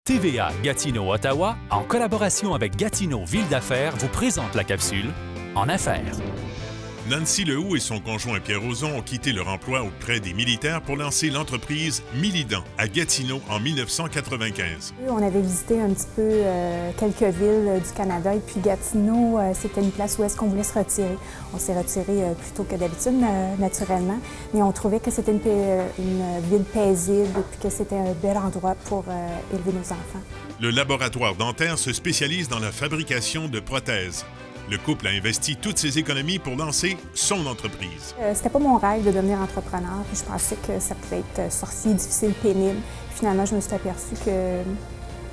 TVA Gatineau-Ottawa, en collaboration avec Gatineau Ville d'affaires, vous présente la capsule En affaires. Nancy Lehoux et son conjoint Pierre Ozon ont quitté leur emploi auprès des militaires pour lancer l'entreprise Milidan à Gatineau en 1995. On avait visité un petit peu quelques villes du Canada et puis Gatineau, c'était une place où est-ce qu'on voulait se retirer. On s'est retiré plus tôt que d'habitude, naturellement, mais on trouvait que c'était une ville paisible et puis que c'était un bel endroit pour élever nos enfants. Le laboratoire dentaire se spécialise dans la fabrication de prothèses. Le couple a investi toutes ses économies pour lancer son entreprise. C'était pas mon rêve de devenir entrepreneur, puis je pensais que ça pouvait être sorcier, difficile, pénible. Finalement, je me suis aperçue que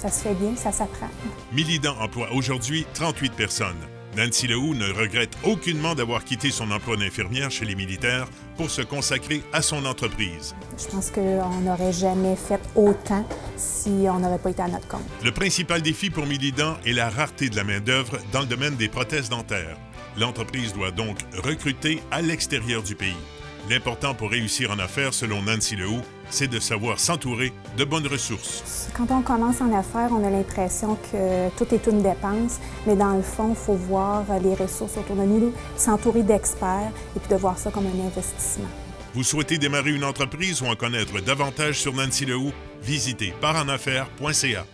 ça se fait bien, ça s'apprend. Milidan emploie aujourd'hui 38 personnes. Nancy Lehoux ne regrette aucunement d'avoir quitté son emploi d'infirmière chez les militaires pour se consacrer à son entreprise. Je pense qu'on n'aurait jamais fait autant si on n'aurait pas été à notre compte. Le principal défi pour Milidan est la rareté de la main-d'œuvre dans le domaine des prothèses dentaires. L'entreprise doit donc recruter à l'extérieur du pays. L'important pour réussir en affaires, selon Nancy Lehoux, c'est de savoir s'entourer de bonnes ressources. Quand on commence en affaires, on a l'impression que tout est une dépense, mais dans le fond, il faut voir les ressources autour de nous, s'entourer d'experts et puis de voir ça comme un investissement. Vous souhaitez démarrer une entreprise ou en connaître davantage sur Nancy Lehoux? Visitez parenaffaires.ca.